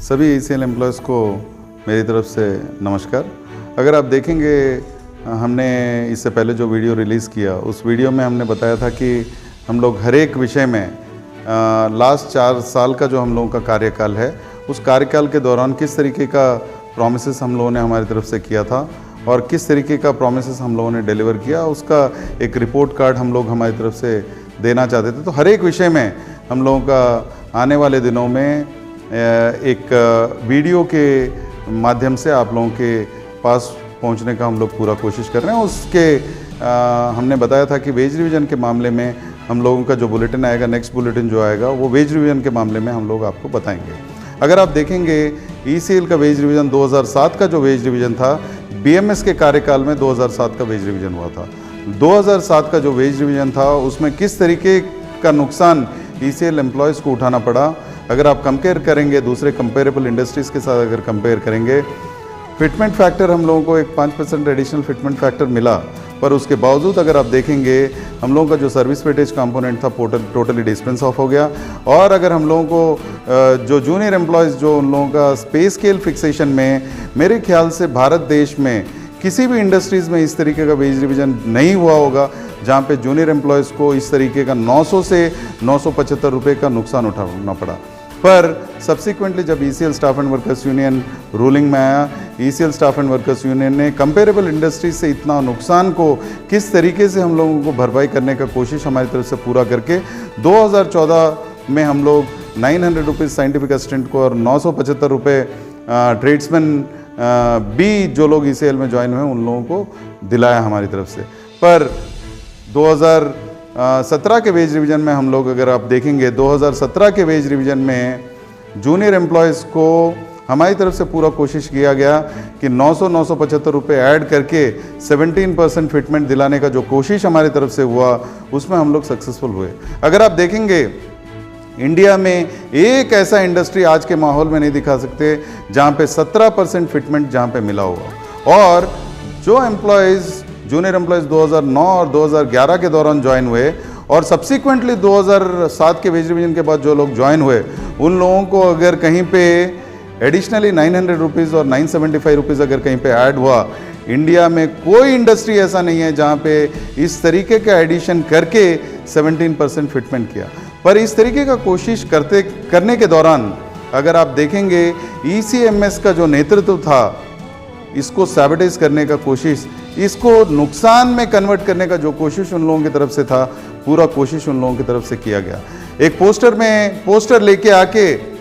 सभी ECL employees को मेरी तरफ से नमस्कार। अगर आप देखेंगे, हमने इससे पहले जो वीडियो रिलीज़ किया उस वीडियो में हमने बताया था कि हम लोग हर एक विषय में लास्ट 4 साल का जो हम लोगों का कार्यकाल है उस कार्यकाल के दौरान किस तरीके का प्रॉमिसेस हम लोगों ने हमारी तरफ से किया था और किस तरीके का प्रॉमिसेस हम लोगों ने डिलीवर किया, उसका एक रिपोर्ट कार्ड हम लोग हमारी तरफ से देना चाहते थे। तो हर एक विषय में हम लोगों का आने वाले दिनों में एक वीडियो के माध्यम से आप लोगों के पास पहुंचने का हम लोग पूरा कोशिश कर रहे हैं। उसके हमने बताया था कि वेज रिवीजन के मामले में हम लोगों का जो बुलेटिन आएगा, नेक्स्ट बुलेटिन जो आएगा वो वेज रिवीजन के मामले में हम लोग आपको बताएंगे। अगर आप देखेंगे ईसीएल का वेज रिवीजन 2007 का जो वेज रिवीजन था, बीएमएस के कार्यकाल में 2007 का वेज रिवीजन हुआ था। 2007 का जो वेज रिवीजन था उसमें किस तरीके का नुकसान ईसीएल एम्प्लॉयज़ को उठाना पड़ा, अगर आप कंपेयर करेंगे दूसरे कंपेरेबल इंडस्ट्रीज़ के साथ अगर कंपेयर करेंगे, फिटमेंट फैक्टर हम लोगों को एक 5% एडिशनल फिटमेंट फैक्टर मिला, पर उसके बावजूद अगर आप देखेंगे हम लोगों का जो सर्विस वेटेज कंपोनेंट था टोटली डिस्पेंस ऑफ हो गया। और अगर हम लोगों को जो जूनियर एम्प्लॉयज़ जो उन लोगों का पे स्केल फिक्सेशन में, मेरे ख्याल से भारत देश में किसी भी इंडस्ट्रीज़ में इस तरीके का वेज रिवीजन नहीं हुआ होगा जहाँ पे जूनियर एम्प्लॉयज़ को इस तरीके का 900 से 975 रुपये का नुकसान उठाना पड़ा। पर सब्सिक्वेंटली जब ECL staff and workers union ruling में आया, ECL staff and workers union ने कंपेरेबल इंडस्ट्रीज से इतना नुकसान को किस तरीके से हम लोगों को भरपाई करने का कोशिश हमारी तरफ से पूरा करके 2014 में हम लोग 900 रुपीज़ साइंटिफिक असिस्टेंट को और 975 रुपये ट्रेड्समैन भी जो लोग ईसीएल में ज्वाइन हुए उन लोगों को दिलाया हमारी तरफ से। पर 2017 के वेज रिवीजन में हम लोग अगर आप देखेंगे 2017 के वेज रिवीजन में जूनियर एम्प्लॉयज़ को हमारी तरफ से पूरा कोशिश किया गया कि 975 रुपये ऐड करके 17% फिटमेंट दिलाने का जो कोशिश हमारी तरफ से हुआ उसमें हम लोग सक्सेसफुल हुए। अगर आप देखेंगे इंडिया में एक ऐसा इंडस्ट्री आज के माहौल में नहीं दिखा सकते जहाँ पे 17% फिटमेंट जहाँ पे मिला हुआ। और जो एम्प्लॉयज़ जूनियर एम्प्लॉयज़ 2009 और 2011 के दौरान ज्वाइन हुए और सब्सिक्वेंटली 2007 के वेज रिवीजन के बाद जो लोग ज्वाइन हुए उन लोगों को अगर कहीं पे एडिशनली 900 रुपीज़ और 975 रुपीज़ अगर कहीं पे ऐड हुआ, इंडिया में कोई इंडस्ट्री ऐसा नहीं है जहाँ पे इस तरीके का एडिशन करके 17% फिटमेंट किया। पर इस तरीके का कोशिश करने के दौरान अगर आप देखेंगे ईसीएमएस का जो नेतृत्व था, इसको सैबोटेज करने का कोशिश, इसको नुकसान में कन्वर्ट करने का जो कोशिश उन लोगों की तरफ से था, पूरा कोशिश उन लोगों की तरफ से किया गया। एक पोस्टर लेके आके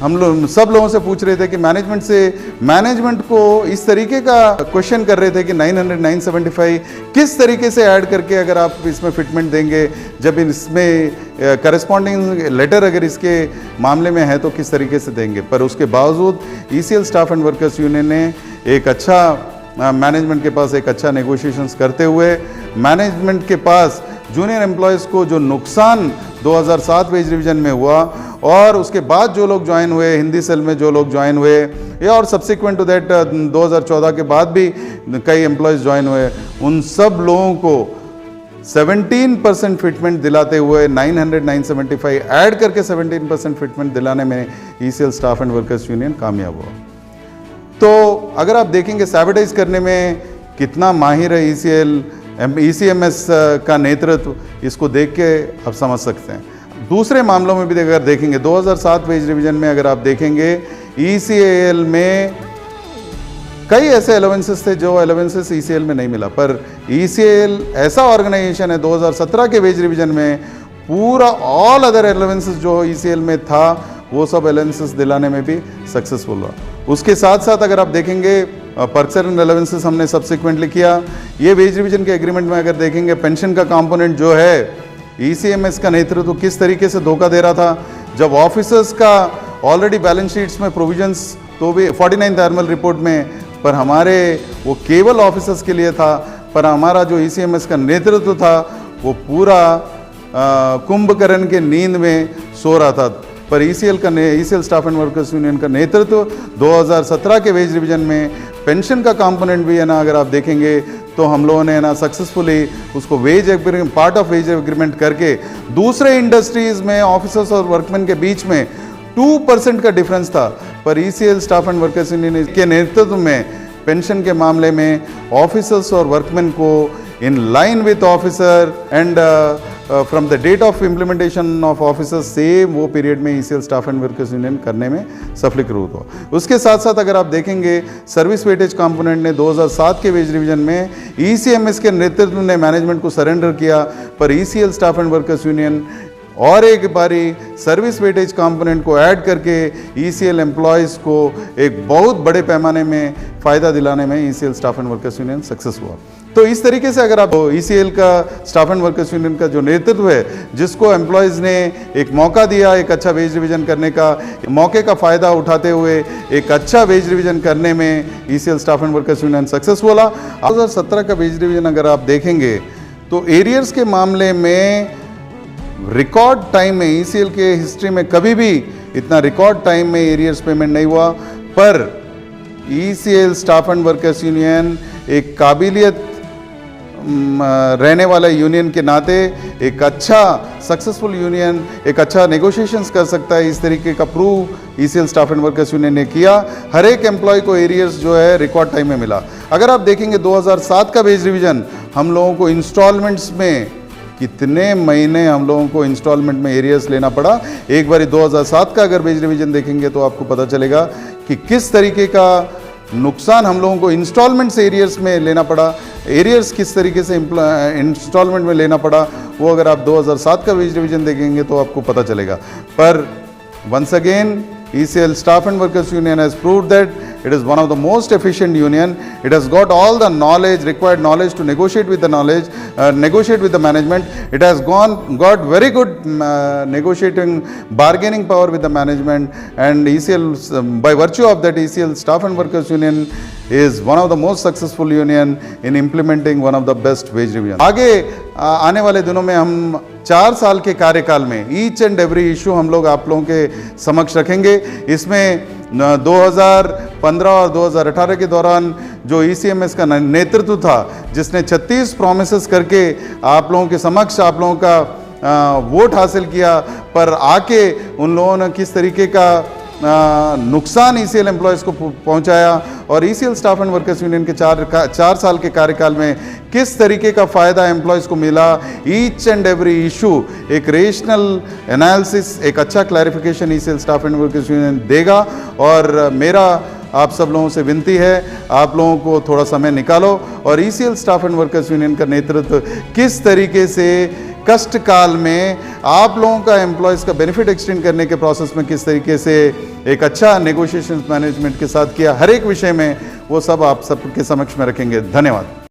हम लोग सब लोगों से पूछ रहे थे कि मैनेजमेंट को इस तरीके का क्वेश्चन कर रहे थे कि 900 975 किस तरीके से ऐड करके अगर आप इसमें फिटमेंट देंगे, जब इसमें करस्पॉन्डिंग लेटर अगर इसके मामले में है तो किस तरीके से देंगे। पर उसके बावजूद ECL staff and workers union ने एक अच्छा मैनेजमेंट के पास एक अच्छा नेगोशिएशंस करते हुए मैनेजमेंट के पास जूनियर एम्प्लॉयज़ को जो नुकसान 2007 वेज रिवीजन में हुआ और उसके बाद जो लोग ज्वाइन हुए, हिंदी सेल में जो लोग ज्वाइन हुए या और सब्सिक्वेंट टू दैट 2014 के बाद भी कई एम्प्लॉयज़ ज्वाइन हुए, उन सब लोगों को 17% फिटमेंट दिलाते हुए 900 975 ऐड करके 17% फिटमेंट दिलाने में ECL staff and workers union कामयाब हुआ। तो अगर आप देखेंगे सैबोटेज करने में कितना माहिर है ईसीएमएस का नेतृत्व, इसको देख के आप समझ सकते हैं। दूसरे मामलों में भी अगर देखेंगे 2007 वेज रिवीजन में अगर आप देखेंगे ईसीएल में कई ऐसे अलाउंसेस थे जो अलाउंसेस ईसीएल में नहीं मिला, पर ईसीएल ऐसा ऑर्गेनाइजेशन है 2017 के वेज रिवीजन में पूरा ऑल अदर अलाउंसेस जो ईसीएल में था वो सब अलाउंसेस दिलाने में भी सक्सेसफुल हुआ। उसके साथ साथ अगर आप देखेंगे पर्क्स एंड अलाउंसेस हमने सब्सिक्वेंटली किया। ये वेज रिवीजन के एग्रीमेंट में अगर देखेंगे पेंशन का कंपोनेंट जो है ईसीएमएस का नेतृत्व किस तरीके से धोखा दे रहा था, जब ऑफिसर्स का ऑलरेडी बैलेंस शीट्स में प्रोविजंस तो भी 49th एनुअल रिपोर्ट में, पर हमारे वो केवल ऑफिसर्स के लिए था, पर हमारा जो ईसीएमएस का नेतृत्व था वो पूरा कुंभकर्ण के नींद में सो रहा था। पर ECL staff and workers union का नेतृत्व 2017 के वेज रिवीजन में पेंशन का कंपोनेंट भी है ना, अगर आप देखेंगे तो हम लोगों ने ना सक्सेसफुली उसको wage agreement, part of wage agreement करके दूसरे इंडस्ट्रीज़ में ऑफिसर्स और वर्कमैन के बीच में 2% का डिफरेंस था, पर ECL staff and workers union के नेतृत्व में पेंशन के मामले में ऑफिसर्स और वर्कमैन को in line with officer and from the date of implementation of officers से वो पीरियड में ECL staff and workers union करने में सफलीकृत हुआ। उसके साथ साथ अगर आप देखेंगे सर्विस वेटेज कंपोनेंट ने 2007 के वेज रिवीजन में ईसीएमएस के नेतृत्व ने मैनेजमेंट को सरेंडर किया, पर ECL staff and workers union और एक बारी सर्विस वेटेज कंपोनेंट को ऐड करके ईसीएल एम्प्लॉयज़ को एक बहुत बड़े पैमाने में फ़ायदा दिलाने में ECL staff and workers union success हुआ। तो इस तरीके से अगर आप ईसीएल का स्टाफ एंड वर्कर्स यूनियन का जो नेतृत्व है, जिसको एम्प्लॉयज़ ने एक मौका दिया एक अच्छा वेज रिवीजन करने का, मौके का फ़ायदा उठाते हुए एक अच्छा वेज रिवीजन करने में ECL staff and workers union successful हुआ। 2017 का वेज रिवीजन अगर आप देखेंगे तो एरियर्स के मामले में रिकॉर्ड टाइम में ईसीएल के हिस्ट्री में कभी भी इतना रिकॉर्ड टाइम में एरियर्स पेमेंट नहीं हुआ, पर ECL staff and workers union एक काबिलियत रहने वाला यूनियन के नाते एक अच्छा सक्सेसफुल यूनियन एक अच्छा नेगोशिएशंस कर सकता है, इस तरीके का prove ECL staff and workers union ने किया। हर एक एम्प्लॉय को एरियर्स जो है रिकॉर्ड टाइम में मिला। अगर आप देखेंगे 2007 का वेज रिवीजन हम लोगों को इंस्टॉलमेंट्स में कितने महीने हम लोगों को इंस्टॉलमेंट में एरियर्स लेना पड़ा। एक बारी 2007 का अगर वेज रिवीजन देखेंगे तो आपको पता चलेगा कि किस तरीके का नुकसान हम लोगों को इंस्टॉलमेंट से एरियर्स में लेना पड़ा, एरियर्स किस तरीके से इंस्टॉलमेंट में लेना पड़ा, वो अगर आप 2007 का वेज रिवीजन देखेंगे तो आपको पता चलेगा। पर once again ECL Staff and Workers Union has proved that it is one of the most efficient union. It has got all the knowledge, required knowledge to negotiate with the negotiate with the management. It has got very good negotiating, bargaining power with the management, and ECL, by virtue of that, ECL Staff and Workers Union is one of the most successful union in implementing one of the best wage revision. आगे आने वाले दिनों में हम 4 साल के कार्यकाल में ईच एंड एवरी इशू हम लोग आप लोगों के समक्ष रखेंगे। इसमें 2015 और 2018 के दौरान जो ECMS का नेतृत्व था, जिसने 36 प्रोमिसेस करके आप लोगों के समक्ष आप लोगों का वोट हासिल किया, पर आके उन लोगों ने किस तरीके का नुकसान ECL एम्प्लॉयज़ को पहुंचाया और ECL staff and workers union के 4 साल के कार्यकाल में किस तरीके का फ़ायदा एम्प्लॉयज़ को मिला। ईच एंड एवरी इशू एक रेशनल एनालिसिस, एक अच्छा clarification ECL staff and workers union देगा। और मेरा आप सब लोगों से विनती है, आप लोगों को थोड़ा समय निकालो और ECL staff and workers union का नेतृत्व किस तरीके से कष्ट काल में आप लोगों का एम्प्लॉयज़ का बेनिफिट एक्सटेंड करने के प्रोसेस में किस तरीके से एक अच्छा नेगोशिएशन मैनेजमेंट के साथ किया, हर एक विषय में वो सब आप सबके समक्ष में रखेंगे। धन्यवाद।